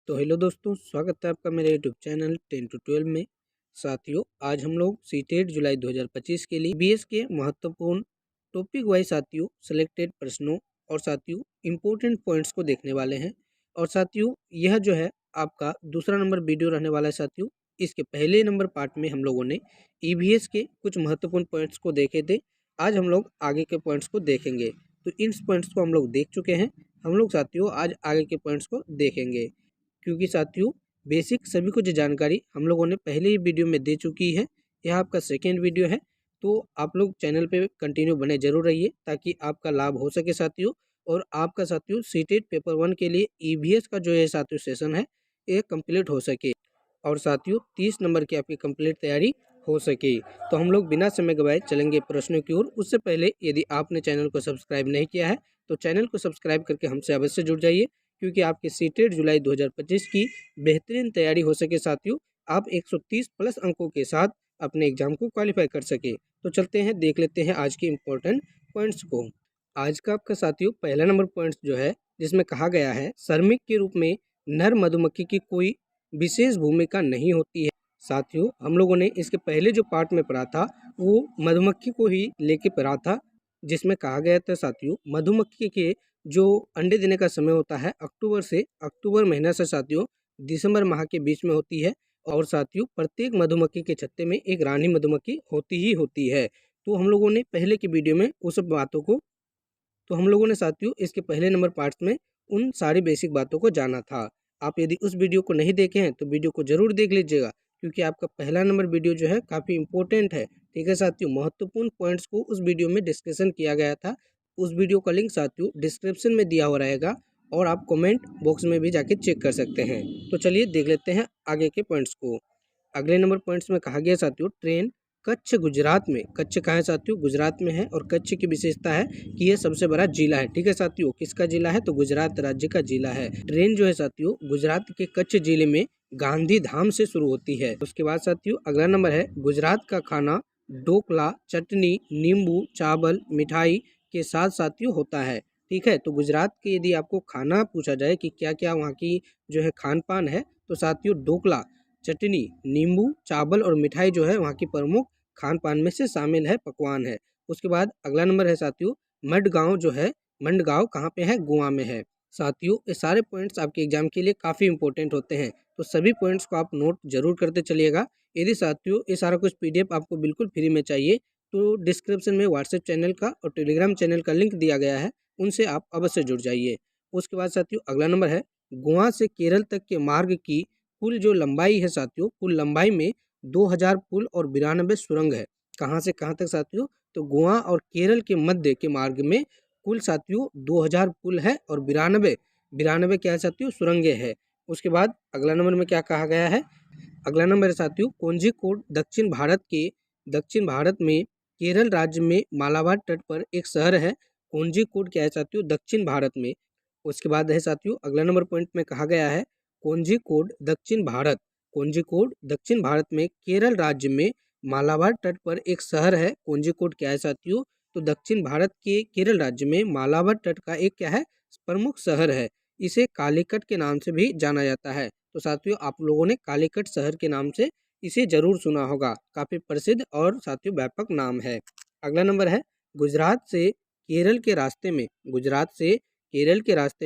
तो हेलो दोस्तों, स्वागत है आपका मेरे यूट्यूब चैनल 10 to 12 में। साथियों, आज हम लोग सीटेट जुलाई 2025 के लिए बीएस के महत्वपूर्ण टॉपिक वाइज साथियों सिलेक्टेड प्रश्नों और साथियों इम्पोर्टेंट पॉइंट्स को देखने वाले हैं। और साथियों, यह जो है आपका दूसरा नंबर वीडियो रहने वाला है। साथियों, इसके पहले नंबर पार्ट में हम लोगों ने ईवीएस के कुछ महत्वपूर्ण पॉइंट्स को देखे थे। आज हम लोग आगे के पॉइंट्स को देखेंगे। तो इन पॉइंट्स को हम लोग देख चुके हैं। हम लोग साथियों आज आगे के पॉइंट्स को देखेंगे, क्योंकि साथियों बेसिक सभी कुछ जानकारी हम लोगों ने पहले ही वीडियो में दे चुकी है। यह आपका सेकेंड वीडियो है, तो आप लोग चैनल पे कंटिन्यू बने जरूर रहिए ताकि आपका लाभ हो सके साथियों। और आपका साथियों सीटेट पेपर 1 के लिए ईवीएस का जो है साथियों सेशन है ये कंप्लीट हो सके और साथियों 30 नंबर की आपकी कंप्लीट तैयारी हो सके। तो हम लोग बिना समय गवाए चलेंगे प्रश्नों की ओर। उससे पहले यदि आपने चैनल को सब्सक्राइब नहीं किया है तो चैनल को सब्सक्राइब करके हमसे अवश्य जुड़ जाइए, क्योंकि आपके सीटेट जुलाई 2025 की बेहतरीन तैयारी हो सके साथियों। आप 130 प्लस अंकों के साथ अपने एग्जाम को क्वालिफाई कर सके। तो चलते हैं, देख लेते हैं आज के इम्पोर्टेंट पॉइंट्स को। आज का आपका साथियों पहला नंबर पॉइंट्स जो है, जिसमें कहा गया है श्रमिक के रूप में नर मधुमक्खी की कोई विशेष भूमिका नहीं होती है। साथियों, हम लोगों ने इसके पहले जो पार्ट में पढ़ा था वो मधुमक्खी को ही लेके पढ़ा था, जिसमें कहा गया था साथियों मधुमक्खी के जो अंडे देने का समय होता है अक्टूबर महीना से साथियों दिसंबर माह के बीच में होती है। और साथियों प्रत्येक मधुमक्खी के छत्ते में एक रानी मधुमक्खी होती ही होती है। तो हम लोगों ने पहले की वीडियो में उस बातों को तो हम लोगों ने साथियों इसके पहले नंबर पार्ट्स में उन सारी बेसिक बातों को जाना था। आप यदि उस वीडियो को नहीं देखे हैं तो वीडियो को जरूर देख लीजिएगा, क्योंकि आपका पहला नंबर वीडियो जो है काफ़ी इंपॉर्टेंट है। ठीक है साथियों, महत्वपूर्ण पॉइंट्स को उस वीडियो में डिस्कशन किया गया था। उस वीडियो का लिंक साथियों डिस्क्रिप्शन में दिया हुआ रहेगा और आप कमेंट बॉक्स में भी जाके चेक कर सकते हैं। तो चलिए देख लेते हैं आगे के पॉइंट्स को। अगले नंबर पॉइंट्स में कहा गया साथियों ट्रेन कच्छ गुजरात में, कच्छ कहाँ है साथियों, गुजरात में है। और कच्छ की विशेषता है कि यह सबसे बड़ा जिला है। ठीक है साथियों, किसका जिला है तो गुजरात राज्य का जिला है। ट्रेन जो है साथियों गुजरात के कच्छ जिले में गांधी धाम से शुरू होती है। उसके बाद साथियों अगला नंबर है गुजरात का खाना ढोकला, चटनी, नींबू, चावल, मिठाई के साथ साथियों होता है। ठीक है, तो गुजरात के यदि आपको खाना पूछा जाए कि क्या क्या वहाँ की जो है खान पान है, तो साथियों ढोकला, चटनी, नींबू, चावल और मिठाई जो है वहाँ की प्रमुख खान पान में से शामिल है, पकवान है। उसके बाद अगला नंबर है साथियों मडगांव जो है, मंडगांव कहाँ पे है, गोवा में है। साथियों ये सारे पॉइंट्स आपके एग्जाम के लिए काफ़ी इंपॉर्टेंट होते हैं, तो सभी पॉइंट्स को आप नोट जरूर करते चलिएगा। यदि साथियों ये सारा कुछ पीडीएफ आपको बिल्कुल फ्री में चाहिए तो डिस्क्रिप्शन में व्हाट्सएप चैनल का और टेलीग्राम चैनल का लिंक दिया गया है, उनसे आप अवश्य जुड़ जाइए। उसके बाद साथियों अगला नंबर है गोवा से केरल तक के मार्ग की कुल जो लंबाई है साथियों, कुल लंबाई में 2000 पुल और 92 सुरंग है। कहाँ से कहाँ तक साथियों, तो गोवा और केरल के मध्य के मार्ग में कुल साथियों 2000 पुल है और 92 क्या है साथियों, सुरंगें है। उसके बाद अगला नंबर में क्या कहा गया है, अगला नंबर है साथियों कोझिकोड दक्षिण भारत में केरल राज्य में मालाबार तट पर एक शहर है। कोझिकोड क्या है साथियों, दक्षिण भारत में। उसके बाद है साथियों अगला नंबर पॉइंट में कहा गया है कोझिकोड दक्षिण भारत में केरल राज्य में मालाबार तट पर एक शहर है। कोझिकोड क्या है साथियों, तो दक्षिण भारत के केरल राज्य में मालाबार तट का एक क्या है, प्रमुख शहर है। इसे कालीकट के नाम से भी जाना जाता है। तो साथियों आप लोगों ने कालीकट शहर के नाम से इसे जरूर सुना होगा, काफी प्रसिद्ध और साथियों व्यापक नाम है। अगला नंबर है गुजरात से केरल के रास्ते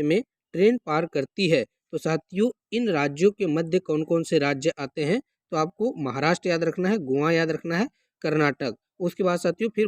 में ट्रेन पार करती है। तो साथियों इन राज्यों के मध्य कौन कौन से राज्य आते हैं, तो आपको महाराष्ट्र याद रखना है, गोवा याद रखना है, कर्नाटक। उसके बाद साथियों फिर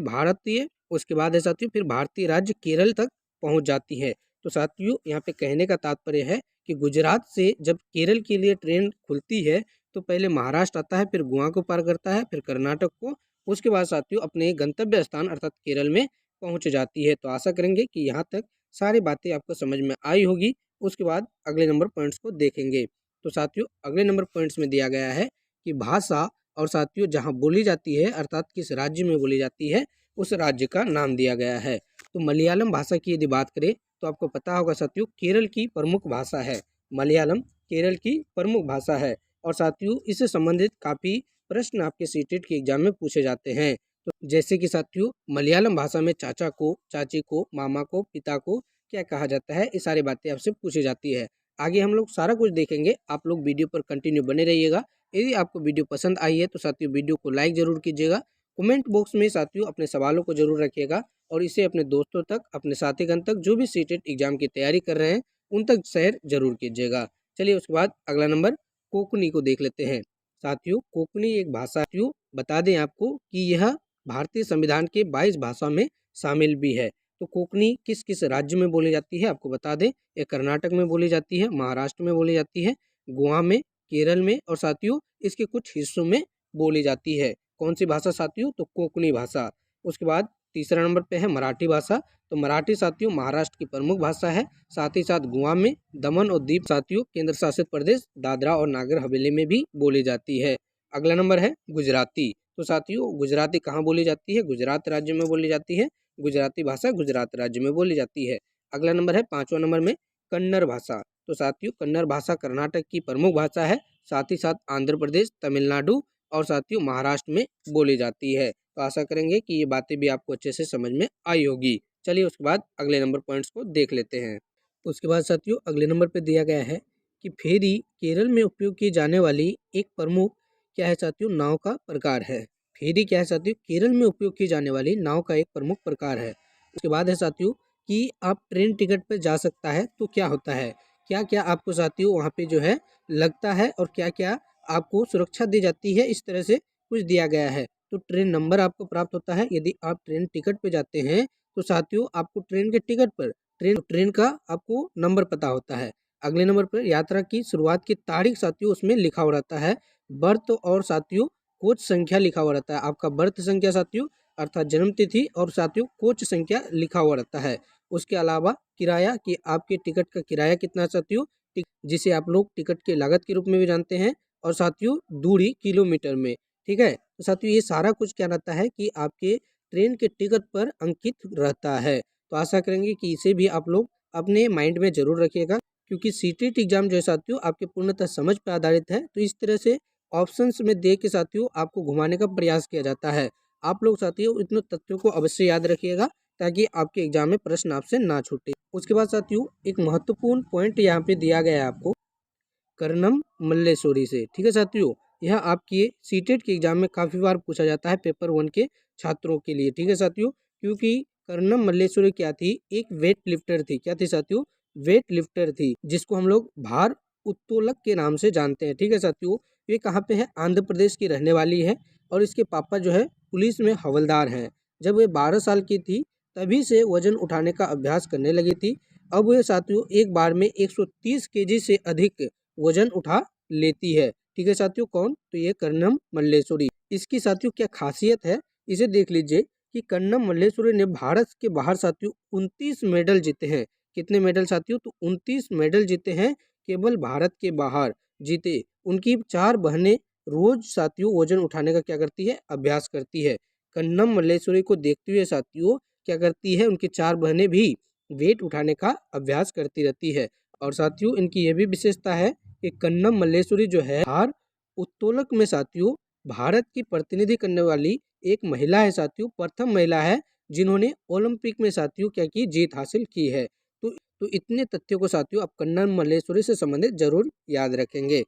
भारतीय राज्य केरल तक पहुंच जाती है। तो साथियों यहाँ पे कहने का तात्पर्य है कि गुजरात से जब केरल के लिए ट्रेन खुलती है तो पहले महाराष्ट्र आता है, फिर गोवा को पार करता है, फिर कर्नाटक को, उसके बाद साथियों अपने गंतव्य स्थान अर्थात केरल में पहुंच जाती है। तो आशा करेंगे कि यहाँ तक सारी बातें आपको समझ में आई होगी। उसके बाद अगले नंबर पॉइंट्स को देखेंगे। तो साथियों अगले नंबर पॉइंट्स में दिया गया है कि भाषा और साथियों जहाँ बोली जाती है अर्थात किस राज्य में बोली जाती है उस राज्य का नाम दिया गया है। तो मलयालम भाषा की यदि बात करें तो आपको पता होगा साथियों केरल की प्रमुख भाषा है। मलयालम केरल की प्रमुख भाषा है और साथियों इससे संबंधित काफ़ी प्रश्न आपके सीटेट के एग्जाम में पूछे जाते हैं। तो जैसे कि साथियों मलयालम भाषा में चाचा को, चाची को, मामा को, पिता को क्या कहा जाता है, ये सारी बातें आपसे पूछी जाती है। आगे हम लोग सारा कुछ देखेंगे। आप लोग वीडियो पर कंटिन्यू बने रहिएगा। यदि आपको वीडियो पसंद आई है तो साथियों वीडियो को लाइक ज़रूर कीजिएगा। कमेंट बॉक्स में साथियों अपने सवालों को ज़रूर रखिएगा और इसे अपने दोस्तों तक, अपने साथीगण तक जो भी सीटेट एग्जाम की तैयारी कर रहे हैं उन तक शेयर जरूर कीजिएगा। चलिए उसके बाद अगला नंबर कोंकणी को देख लेते हैं। साथियों कोंकणी एक भाषा, साथियों बता दें आपको कि यह भारतीय संविधान के 22 भाषा में शामिल भी है। तो कोंकणी किस किस राज्य में बोली जाती है आपको बता दें। ये कर्नाटक में बोली जाती है, महाराष्ट्र में बोली जाती है, गोवा में, केरल में और साथियों इसके कुछ हिस्सों में बोली जाती है। कौन सी भाषा साथियों? तो कोंकणी भाषा। उसके बाद तीसरा नंबर पे है मराठी भाषा। तो मराठी साथियों महाराष्ट्र की प्रमुख भाषा है। साथ ही साथ गोवा में, दमन और दीव साथियों केंद्र शासित प्रदेश दादरा और नागर हवेली में भी बोली जाती है। अगला नंबर है गुजराती। तो साथियों गुजराती कहाँ बोली जाती है? गुजरात राज्य में बोली जाती है। गुजराती भाषा गुजरात राज्य में बोली जाती है। अगला नंबर है 5वां नंबर में कन्नड़ भाषा। तो साथियों कन्नड़ भाषा कर्नाटक की प्रमुख भाषा है। साथ ही साथ आंध्र प्रदेश, तमिलनाडु और साथियों महाराष्ट्र में बोली जाती है। तो आशा करेंगे कि ये बातें भी आपको अच्छे से समझ में आई होगी। चलिए उसके बाद अगले नंबर पॉइंट्स को देख लेते हैं। उसके बाद साथियों अगले नंबर पर दिया गया है कि फेरी केरल में उपयोग की जाने वाली एक प्रमुख क्या है साथियों? नाव का प्रकार है। फेरी क्या है साथियों? केरल में उपयोग की जाने वाली नाव का एक प्रमुख प्रकार है। उसके बाद है साथियों कि आप ट्रेन टिकट पर जा सकता है तो क्या होता है, क्या क्या आपको साथियों वहाँ पे जो है लगता है और क्या क्या आपको सुरक्षा दी जाती है, इस तरह से कुछ दिया गया है। तो ट्रेन नंबर आपको प्राप्त होता है यदि आप ट्रेन टिकट पे जाते हैं तो साथियों आपको ट्रेन के टिकट पर ट्रेन का आपको नंबर पता होता है। अगले नंबर पर यात्रा की शुरुआत की तारीख साथियों उसमें लिखा हुआ रहता है। बर्थ और साथियों कोच संख्या लिखा हुआ रहता है। आपका बर्थ संख्या साथियों अर्थात जन्म तिथि और साथियों कोच संख्या लिखा हुआ रहता है। उसके अलावा किराया कि आपके टिकट का किराया कितना साथियों, जिसे आप लोग टिकट के लागत के रूप में भी जानते हैं, और साथियों दूरी किलोमीटर में। ठीक है, तो साथियों ये सारा कुछ क्या रहता है कि आपके ट्रेन के टिकट पर अंकित रहता है। तो आशा करेंगे कि इसे भी आप लोग अपने माइंड में जरूर रखिएगा, क्योंकि सीटेट एग्जाम जो है साथियों आपके पूर्णतः समझ पर आधारित है। तो इस तरह से ऑप्शंस में दे के साथियों आपको घुमाने का प्रयास किया जाता है। आप लोग साथियों इतने तथ्यों को अवश्य याद रखिएगा ताकि आपके एग्जाम में प्रश्न आपसे ना छूटे। उसके बाद साथियों एक महत्वपूर्ण पॉइंट यहाँ पे दिया गया है आपको कर्नम मल्लेश्वरी से। ठीक है साथियों, यह आपके सीटेट के एग्जाम में काफ़ी बार पूछा जाता है पेपर 1 के छात्रों के लिए। ठीक है साथियों, क्योंकि कर्नम मल्लेश्वरी क्या थी? एक वेट लिफ्टर थी। क्या थी साथियों? वेट लिफ्टर थी, जिसको हम लोग भार उत्तोलक के नाम से जानते हैं। ठीक है साथियों, ये कहाँ पे है? आंध्र प्रदेश की रहने वाली है और इसके पापा जो है पुलिस में हवलदार हैं। जब वे 12 साल की थी तभी से वजन उठाने का अभ्यास करने लगी थी। अब वे साथियों एक बार में 130 केजी से अधिक वजन उठा लेती है। ठीक है साथियों, कौन? तो ये कर्नम मल्लेश्वरी। इसकी साथियों क्या खासियत है इसे देख लीजिए कि कर्नम मल्लेश्वरी ने भारत के बाहर साथियों 29 मेडल जीते हैं। कितने मेडल साथियों? तो 29 मेडल जीते हैं केवल भारत के बाहर जीते। उनकी 4 बहनें रोज साथियों वजन उठाने का क्या करती है? अभ्यास करती है। कर्नम मल्लेश्वरी को देखते हुए साथियों क्या करती है? उनकी 4 बहनें भी वेट उठाने का अभ्यास करती रहती है। और साथियों इनकी यह भी विशेषता है कि कर्नम मल्लेश्वरी जो है भार उत्तोलक में साथियों भारत की प्रतिनिधि करने वाली एक महिला है साथियों, प्रथम महिला है जिन्होंने ओलंपिक में साथियों क्या की? जीत हासिल की है। तो इतने तथ्यों को साथियों आप कर्नम मल्लेश्वरी से संबंधित जरूर याद रखेंगे।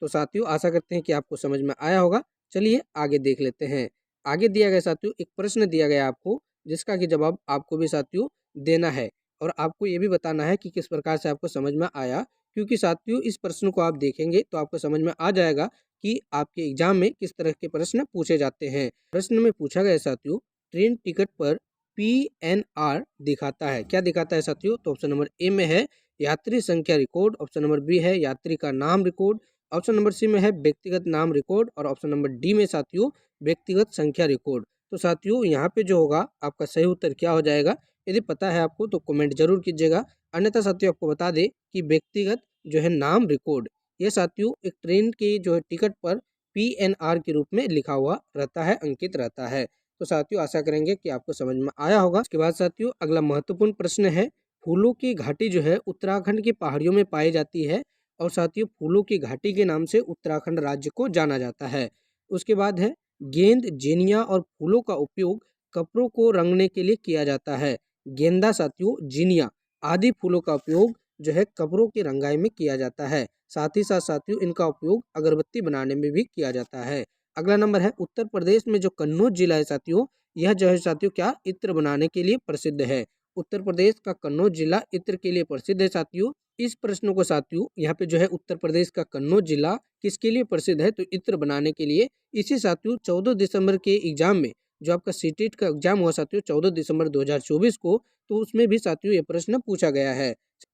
तो साथियों आशा करते हैं कि आपको समझ में आया होगा। चलिए आगे देख लेते हैं। आगे दिया गया साथियों एक प्रश्न दिया गया आपको, जिसका कि जवाब आपको भी साथियों देना है और आपको ये भी बताना है कि किस प्रकार से आपको समझ में आया। क्योंकि साथियों इस प्रश्न को आप देखेंगे तो आपको समझ में आ जाएगा कि आपके एग्जाम में किस तरह के प्रश्न पूछे जाते हैं। प्रश्न में पूछा गया साथियों ट्रेन टिकट पर PNR दिखाता है। क्या दिखाता है साथियों? तो ऑप्शन नंबर ए में है यात्री संख्या रिकॉर्ड, ऑप्शन नंबर बी है यात्री का नाम रिकॉर्ड, ऑप्शन नंबर सी में है व्यक्तिगत नाम रिकॉर्ड और ऑप्शन नंबर डी में साथियों व्यक्तिगत संख्या रिकॉर्ड। तो साथियों यहाँ पे जो होगा आपका सही उत्तर क्या हो जाएगा? यदि पता है आपको तो कमेंट जरूर कीजिएगा। अन्यथा साथियों आपको बता दें कि व्यक्तिगत जो है नाम रिकॉर्ड, ये साथियों एक ट्रेन के जो है टिकट पर PNR के रूप में लिखा हुआ रहता है, अंकित रहता है। तो साथियों आशा करेंगे कि आपको समझ में आया होगा। इसके बाद साथियों अगला महत्वपूर्ण प्रश्न है फूलों की घाटी जो है उत्तराखंड की पहाड़ियों में पाई जाती है और साथियों फूलों की घाटी के नाम से उत्तराखंड राज्य को जाना जाता है। उसके बाद है गेंद, जेनिया और फूलों का उपयोग कपड़ों को रंगने के लिए किया जाता है। गेंदा साथियों, जीनिया आदि फूलों का उपयोग जो है कब्रों की रंगाई में किया जाता है। साथ ही साथ साथियों इनका उपयोग अगरबत्ती बनाने में भी किया जाता है। अगला नंबर है उत्तर प्रदेश में जो कन्नौज जिला है साथियों, यह जो है साथियों क्या इत्र बनाने के लिए प्रसिद्ध है। उत्तर प्रदेश का कन्नौज जिला इत्र के लिए प्रसिद्ध है साथियों। इस प्रश्न को साथियों यहाँ पे जो है उत्तर प्रदेश का कन्नौज जिला किसके लिए प्रसिद्ध है, तो इत्र बनाने के लिए। इसी साथियों 14 दिसंबर के एग्जाम में जो आपका सीटेट का एग्जाम हुआ साथियों 14 दिसंबर 2024 को, तो उसमें भी साथियों ये प्रश्न पूछा गया है।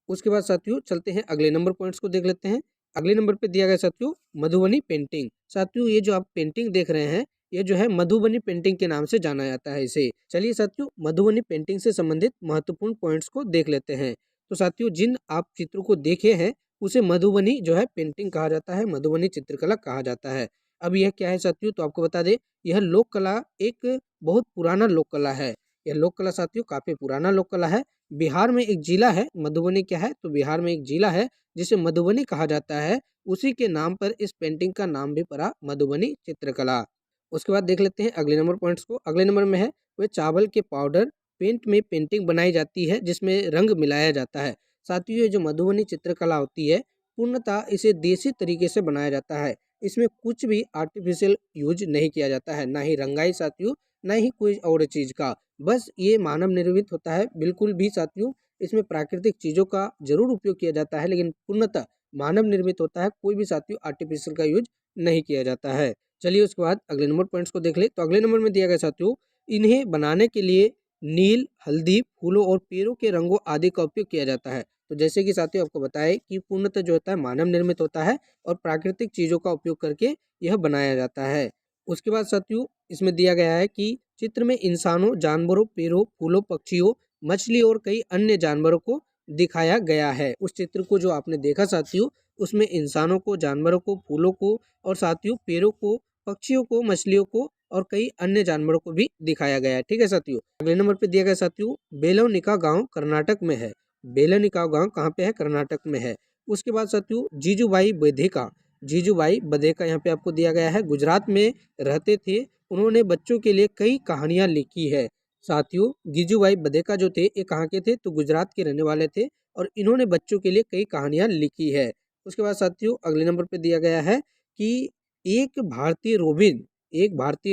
उसके बाद साथियों चलते हैं अगले नंबर पॉइंट्स को देख लेते हैं। अगले नंबर पे दिया गया साथियों मधुबनी पेंटिंग। साथियों ये जो आप पेंटिंग देख रहे हैं ये जो है मधुबनी पेंटिंग के नाम से जाना जाता है इसे। चलिए साथियों मधुबनी पेंटिंग से संबंधित महत्वपूर्ण पॉइंट्स को देख लेते हैं। तो साथियों जिन आप चित्रों को देखे हैं उसे मधुबनी जो है पेंटिंग कहा जाता है, मधुबनी चित्रकला कहा जाता है। अब यह क्या है साथियों, तो आपको बता दें यह लोक कला एक बहुत पुराना लोक कला है। यह लोक कला साथियों काफी पुराना लोक कला है। बिहार में एक जिला है मधुबनी, क्या है तो बिहार में एक जिला है जिसे मधुबनी कहा जाता है। उसी के नाम पर इस पेंटिंग का नाम भी पड़ा मधुबनी चित्रकला। उसके बाद देख लेते हैं अगले नंबर पॉइंट्स को। अगले नंबर में है वह चावल के पाउडर पेंट में पेंटिंग बनाई जाती है जिसमें रंग मिलाया जाता है। साथियों ये जो मधुबनी चित्रकला होती है पूर्णतः इसे देसी तरीके से बनाया जाता है। इसमें कुछ भी आर्टिफिशियल यूज नहीं किया जाता है, ना ही रंगाई साथियों, ना ही कोई और चीज का। बस ये मानव निर्मित होता है बिल्कुल भी साथियों। इसमें प्राकृतिक चीजों का जरूर उपयोग किया जाता है लेकिन पूर्णतः मानव निर्मित होता है। कोई भी साथियों आर्टिफिशियल का यूज नहीं किया जाता है। चलिए उसके बाद अगले नंबर पॉइंट्स को देख ले। तो अगले नंबर में दिया गया साथियों इन्हें बनाने के लिए नील, हल्दी, फूलों और पेड़ों के रंगों आदि का उपयोग किया जाता है। तो जैसे कि साथियों आपको बताएं कि पूर्णतः जो होता है मानव निर्मित होता है और प्राकृतिक चीजों का उपयोग करके यह बनाया जाता है। उसके बाद साथियों इसमें दिया गया है कि चित्र में इंसानों, जानवरों, पेड़ों, फूलों, पक्षियों, मछली और कई अन्य जानवरों को दिखाया गया है। उस चित्र को जो आपने देखा साथियों उसमें इंसानों को, जानवरों को, फूलों को और साथियों पेड़ों को, पक्षियों को, मछलियों को और कई अन्य जानवरों को भी दिखाया गया है। ठीक है साथियों। अगले नंबर पे दिया गया साथियों बेलोनिका गांव कर्नाटक में है। बेलोनिका गांव कहाँ पे है, कर्नाटक में है। उसके बाद साथियों जीजूबाई बधेका, जीजूबाई बधेका यहाँ पे आपको दिया गया है, गुजरात में रहते थे। उन्होंने बच्चों के लिए कई कहानियां लिखी है। साथियों जीजूबाई बधेका जो थे ये कहाँ के थे, तो गुजरात के रहने वाले थे और इन्होंने बच्चों के लिए कई कहानियां लिखी है। उसके बाद साथियों अगले नंबर पे दिया गया है कि एक भारतीय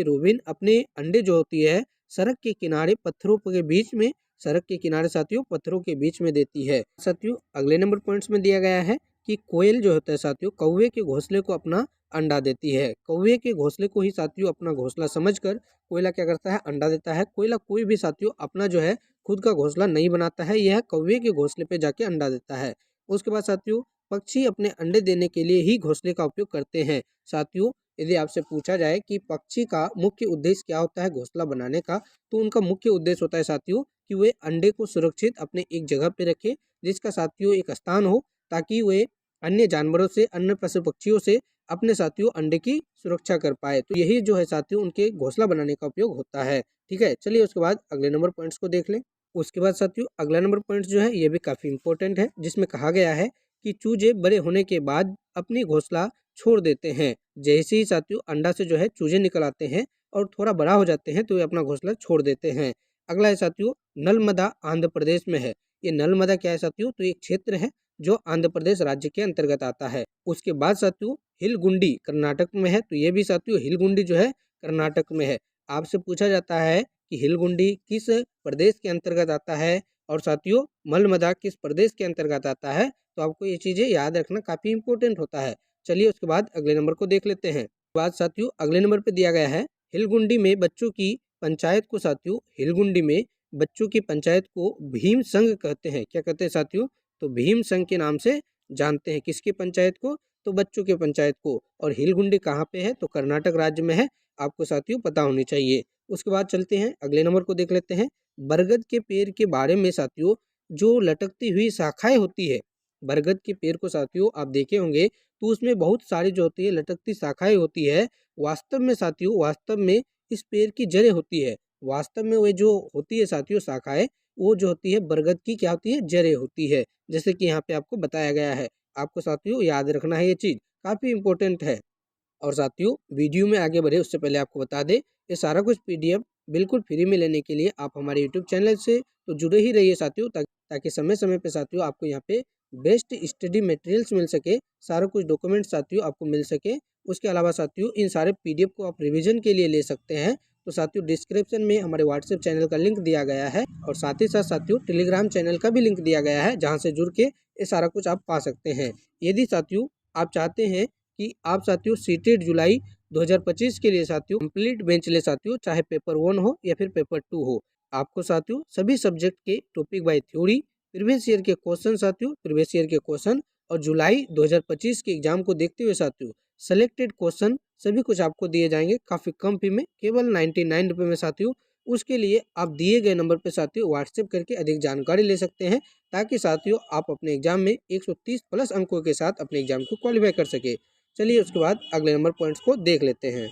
रोबिन अपने अंडे जो होती है सड़क के किनारे पत्थरों के बीच में, सड़क के किनारे साथियों पत्थरों के बीच में देती है। साथियों अगले नंबर पॉइंट्स में दिया गया है कि कोयल जो होता है साथियों कौवे के घोंसले को अपना अंडा देती है। कौवे के घोंसले को ही साथियों अपना घोंसला समझकर कोयला क्या करता है, अंडा देता है। कोयला कोई भी साथियों अपना जो है खुद का घोंसला नहीं बनाता है, यह कौवे के घोंसले पे जाके अंडा देता है। उसके बाद साथियों पक्षी अपने अंडे देने के लिए ही घोंसले का उपयोग करते हैं। साथियों यदि आपसे पूछा जाए कि पक्षी का मुख्य उद्देश्य क्या होता है घोंसला बनाने का, तो उनका मुख्य उद्देश्य होता है साथियों कि वे अंडे को सुरक्षित अपने एक जगह पे रखे जिसका साथियों एक स्थान हो, ताकि वे अन्य जानवरों से, अन्य पशु पक्षियों से अपने साथियों अंडे की सुरक्षा कर पाए। तो यही जो है साथियों उनके घोंसला बनाने का उपयोग होता है। ठीक है। चलिए उसके बाद अगले नंबर पॉइंट्स को देख लें। उसके बाद साथियों अगला नंबर पॉइंट जो है ये भी काफी इंपॉर्टेंट है, जिसमें कहा गया है कि चूजे बड़े होने के बाद अपनी घोंसला छोड़ देते हैं। जैसे ही साथियों अंडा से जो है चूजे निकल आते हैं और थोड़ा बड़ा हो जाते हैं तो वे अपना घोंसला छोड़ देते हैं। अगला है साथियों नर्मदा, आंध्र प्रदेश में है। ये नर्मदा क्या है साथियों, तो एक क्षेत्र है जो आंध्र प्रदेश राज्य के अंतर्गत आता है। उसके बाद साथियों हिलगुंडी कर्नाटक में है। तो ये भी साथियों हिलगुंडी जो है कर्नाटक में है। आपसे पूछा जाता है कि हिलगुंडी किस प्रदेश के अंतर्गत आता है और साथियों नर्मदा किस प्रदेश के अंतर्गत आता है, तो आपको ये चीजें याद रखना काफी इंपॉर्टेंट होता है। चलिए उसके बाद अगले नंबर को देख लेते हैं। बाद साथियों अगले नंबर पे दिया गया है हिलगुंडी में बच्चों की पंचायत को साथियों, हिलगुंडी में बच्चों की पंचायत को भीम संघ कहते हैं। क्या कहते हैं साथियों, तो भीम संघ के नाम से जानते हैं। किसकी पंचायत को, तो बच्चों के पंचायत को। और हिलगुंडी कहाँ पे है, तो कर्नाटक राज्य में है। आपको साथियों पता होनी चाहिए। उसके बाद चलते हैं अगले नंबर को देख लेते हैं। बरगद के पेड़ के बारे में साथियों जो लटकती हुई शाखाएं होती है, बरगद के पेड़ को साथियों आप देखे होंगे तो उसमें बहुत सारी जो होती है लटकती शाखाएं होती है। वास्तव में साथियों, वास्तव में इस पेड़ की जड़ें होती है। वास्तव में वो जो होती है साथियों शाखाएं, वो जो होती है बरगद की क्या होती है, जड़ें होती है। जैसे कि यहाँ पे आपको बताया गया है। आपको साथियों याद रखना है, ये चीज काफी इंपॉर्टेंट है। और साथियों वीडियो में आगे बढ़े उससे पहले आपको बता दें ये सारा कुछ पीडीएफ बिल्कुल फ्री में लेने के लिए आप हमारे यूट्यूब चैनल से तो जुड़े ही रहिए साथियों, ताकि समय समय पे साथियों आपको यहाँ पे बेस्ट स्टडी मटेरियल्स मिल सके, सारा कुछ डॉक्यूमेंट साथियों आपको मिल सके। उसके अलावा साथियों इन सारे पीडीएफ को आप रिवीजन के लिए ले सकते हैं। तो साथियों डिस्क्रिप्शन में हमारे व्हाट्सएप चैनल का लिंक दिया गया है और साथ ही साथ साथियों टेलीग्राम चैनल का भी लिंक दिया गया है, जहां से जुड़ के ये सारा कुछ आप पा सकते हैं। यदि साथियों आप चाहते हैं कि आप साथियों सीटेट जुलाई 2025 के लिए साथियों कंप्लीट बेंच ले साथियों, चाहे पेपर 1 हो या फिर पेपर 2 हो, आपको साथियों सभी सब्जेक्ट के topic by theory, previous year के क्वेश्चन साथियों, प्रीवियस ईयर के क्वेश्चन और जुलाई 2025 के एग्जाम को देखते हुए साथियों सेलेक्टेड क्वेश्चन सभी कुछ आपको दिए जाएंगे काफ़ी कम फी में, केवल 99 रुपये में साथियों। उसके लिए आप दिए गए नंबर पर साथियों व्हाट्सएप करके अधिक जानकारी ले सकते हैं, ताकि साथियों आप अपने एग्जाम में 130 प्लस अंकों के साथ अपने एग्जाम को क्वालिफाई कर सके। चलिए उसके बाद अगले नंबर पॉइंट्स को देख लेते हैं।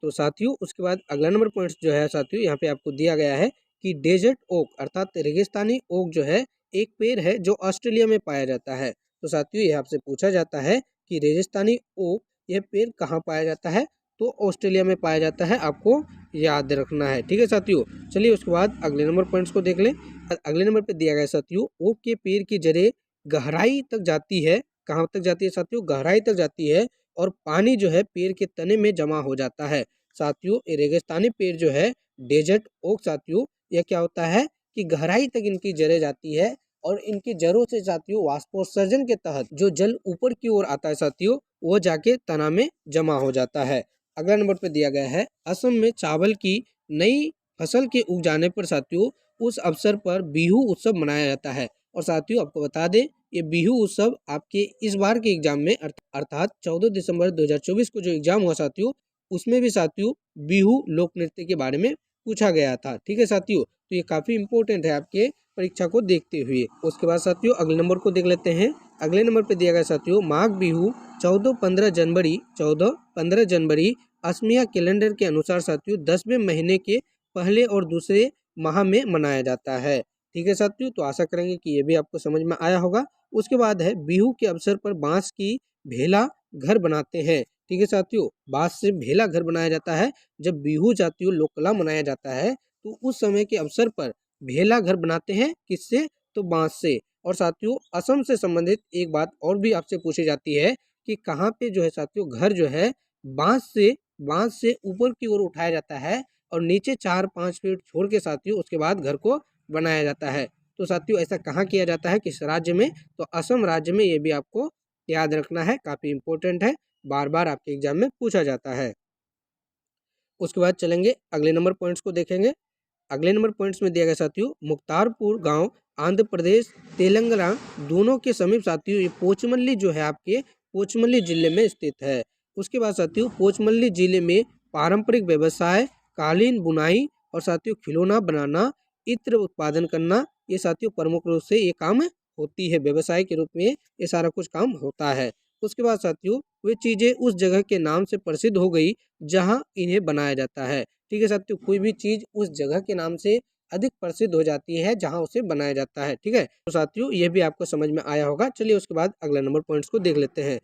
तो साथियों उसके बाद अगला नंबर पॉइंट्स जो है साथियों यहाँ पे आपको दिया गया है कि डेजर्ट ओक अर्थात रेगिस्तानी ओक जो है एक पेड़ है जो ऑस्ट्रेलिया में पाया जाता है। तो साथियों ये आपसे पूछा जाता है कि रेगिस्तानी ओक यह पेड़ कहाँ पाया जाता है, तो ऑस्ट्रेलिया में पाया जाता है, आपको याद रखना है। ठीक है साथियों, चलिए उसके बाद अगले नंबर पॉइंट्स को देख लें। अगले नंबर पर दिया गया साथियों ओक के पेड़ की जड़ें गहराई तक जाती है। कहाँ तक जाती है साथियों? गहराई तक जाती है और पानी जो है पेड़ के तने में जमा हो जाता है। साथियों ये रेगिस्तानी पेड़ जो है डेजर्ट ओक साथियों, यह क्या होता है कि गहराई तक इनकी जड़ें जाती है और इनकी जड़ों से साथियों वाष्पोत्सर्जन के तहत जो जल ऊपर की ओर आता है साथियों, वो जाके तना में जमा हो जाता है। अगला नंबर पे दिया गया है असम में चावल की नई फसल के उग जाने पर साथियों उस अवसर पर बिहू उत्सव मनाया जाता है। और साथियों आपको बता दें ये बिहू उत्सव आपके इस बार के एग्जाम में अर्थात 14 दिसंबर 2024 को जो एग्जाम हुआ साथियों, उसमें भी साथियों बिहू लोक नृत्य के बारे में पूछा गया था। ठीक है साथियों, तो ये काफ़ी इंपॉर्टेंट है आपके परीक्षा को देखते हुए। उसके बाद साथियों अगले नंबर को देख लेते हैं। अगले नंबर पे दिया गया साथियों माघ बिहू 14-15 जनवरी असमिया कैलेंडर के अनुसार साथियों 10वें महीने के पहले और दूसरे माह में मनाया जाता है। ठीक है साथियों, तो आशा करेंगे कि ये भी आपको समझ में आया होगा। उसके बाद है बिहू के अवसर पर बांस की भेला घर बनाते हैं। ठीक है साथियों, बांस से भेला घर बनाया जाता है। जब बिहू साथियों लोक कला मनाया जाता है तो उस समय के अवसर पर भेला घर बनाते हैं, किससे? तो बांस से। और साथियों असम से संबंधित एक बात और भी आपसे पूछी जाती है कि कहाँ पे जो है साथियों घर जो है बांस से ऊपर की ओर उठाया जाता है और नीचे 4-5 फीट छोड़ के साथियों उसके बाद घर को बनाया जाता है। तो साथियों ऐसा कहाँ किया जाता है, किस राज्य में? तो असम राज्य में। ये भी आपको याद रखना है, काफ़ी इंपॉर्टेंट है, बार बार आपके एग्जाम में पूछा जाता है। उसके बाद चलेंगे अगले नंबर पॉइंट्स को देखेंगे। अगले नंबर पॉइंट्स में दिया गया साथियों मुख्तारपुर गांव आंध्र प्रदेश तेलंगाना दोनों के समीप साथियों ये पोचमल्ली जो है आपके पोचमल्ली जिले में स्थित है। उसके बाद साथियों पोचमल्ली जिले में पारंपरिक व्यवसाय कालीन बुनाई और साथियों खिलौना बनाना, इत्र उत्पादन करना, ये साथियों प्रमुख रूप से ये काम होती है, व्यवसाय के रूप में ये सारा कुछ काम होता है। उसके बाद साथियों वे चीज़ें उस जगह के नाम से प्रसिद्ध हो गई जहां इन्हें बनाया जाता है। ठीक है साथियों, कोई भी चीज़ उस जगह के नाम से अधिक प्रसिद्ध हो जाती है जहां उसे बनाया जाता है। ठीक है, तो साथियों ये भी आपको समझ में आया होगा। चलिए उसके बाद अगला नंबर पॉइंट्स को देख लेते हैं।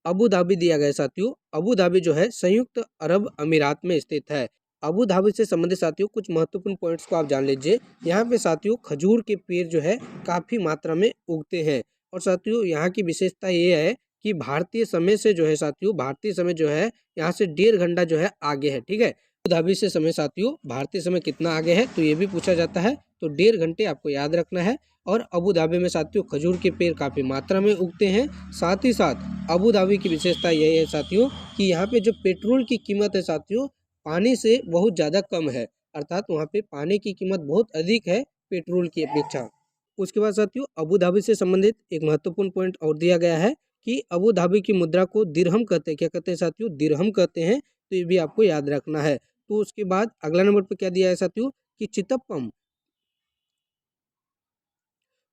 अबू धाबी दिया गया साथियों, अबू धाबी जो है संयुक्त अरब अमीरात में स्थित है। अबू धाबी से संबंधित साथियों कुछ महत्वपूर्ण पॉइंट्स को आप जान लीजिए। यहाँ पे साथियों खजूर के पेड़ जो है काफ़ी मात्रा में उगते हैं। और साथियों यहाँ की विशेषता ये है कि भारतीय समय से जो है साथियों, भारतीय समय जो है यहाँ से 1.5 घंटा जो है आगे है। ठीक है, अबू धाबी से समय साथियों भारतीय समय कितना आगे है तो ये भी पूछा जाता है, तो 1.5 घंटे आपको याद रखना है। और अबू धाबी में साथियों खजूर के पेड़ काफ़ी मात्रा में उगते हैं। साथ ही साथ अबू धाबी की विशेषता यह है साथियों कि यहाँ पे जो पेट्रोल की कीमत है साथियों पानी से बहुत ज़्यादा कम है, अर्थात वहाँ पे पानी की कीमत बहुत अधिक है पेट्रोल की अपेक्षा। उसके बाद साथियों अबू धाबी से संबंधित एक महत्वपूर्ण पॉइंट और दिया गया है कि अबू धाबी की मुद्रा को दिरहम कहते हैं। क्या कहते हैं साथियों? दिरहम कहते हैं, तो ये भी आपको याद रखना है। तो उसके बाद अगला नंबर पर क्या दिया है साथियों कि चितप्पम।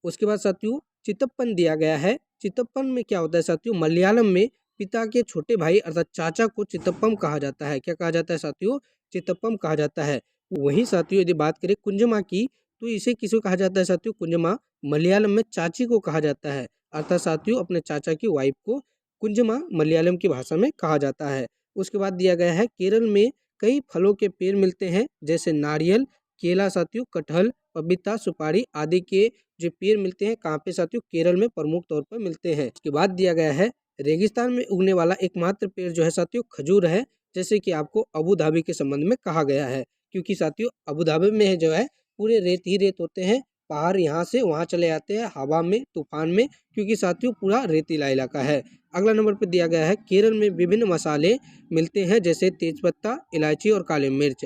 उसके बाद साथियों चितप्पन दिया गया है। चितप्पन में क्या होता है साथियों? मलयालम में पिता के छोटे भाई अर्थात चाचा को चितप्पम कहा जाता है। क्या कहा जाता है साथियों? चितप्पम कहा जाता है। वहीं साथियों यदि बात करें कुंजमा की, तो इसे किसको कहा जाता है साथियों? कुंजमा मलयालम में चाची को कहा जाता है, अर्थात साथियों अपने चाचा की वाइफ को कुंजमा मलयालम की भाषा में कहा जाता है। उसके बाद दिया गया है केरल में कई फलों के पेड़ मिलते हैं जैसे नारियल, केला साथियों, कटहल, पपीता, सुपारी आदि के जो पेड़ मिलते हैं कहाँ पे साथियों, केरल में प्रमुख तौर पर मिलते हैं। उसके बाद दिया गया है रेगिस्तान में उगने वाला एकमात्र पेड़ जो है साथियों खजूर है, जैसे कि आपको अबू धाबी के संबंध में कहा गया है, क्योंकि साथियों अबू धाबी में जो है पूरे रेत ही रेत होते हैं, पहाड़ यहाँ से वहाँ चले जाते हैं हवा में, तूफान में, क्योंकि साथियों पूरा रेतीला इलाका है। अगला नंबर पर दिया गया है केरल में विभिन्न मसाले मिलते हैं, जैसे तेजपत्ता, इलायची और काली मिर्च।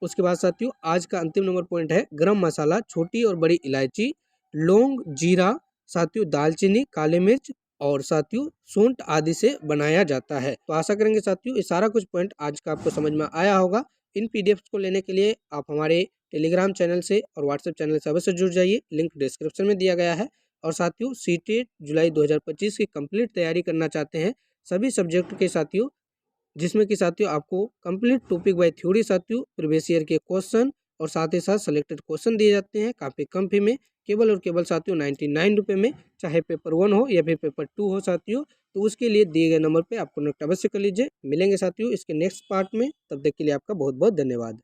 उसके बाद साथियों आज का अंतिम नंबर पॉइंट है गरम मसाला, छोटी और बड़ी इलायची, लौंग, जीरा, साथियों दालचीनी, काली मिर्च और साथियों सूंठ आदि से बनाया जाता है। तो आशा करेंगे साथियों ये सारा कुछ पॉइंट आज का आपको समझ में आया होगा। इन पीडीएफ्स को लेने के लिए आप हमारे टेलीग्राम चैनल से और व्हाट्सएप चैनल से अवश्य जुड़ जाइए, लिंक डिस्क्रिप्शन में दिया गया है। और साथियों सीटेट जुलाई 2025 की कंप्लीट तैयारी करना चाहते हैं सभी सब्जेक्ट के साथियों, जिसमें कि साथियों आपको कंप्लीट टॉपिक बाय थ्योरी साथियों, प्रीवियस ईयर के क्वेश्चन और साथ ही साथ सेलेक्टेड क्वेश्चन दिए जाते हैं काफ़ी कम फी में, केवल और केवल साथियों 99 रुपये में, चाहे पेपर 1 हो या फिर पेपर 2 हो साथियों। तो उसके लिए दिए गए नंबर पे आप कनेक्ट अवश्य कर लीजिए। मिलेंगे साथियों इसके नेक्स्ट पार्ट में, तब तक के लिए आपका बहुत बहुत धन्यवाद।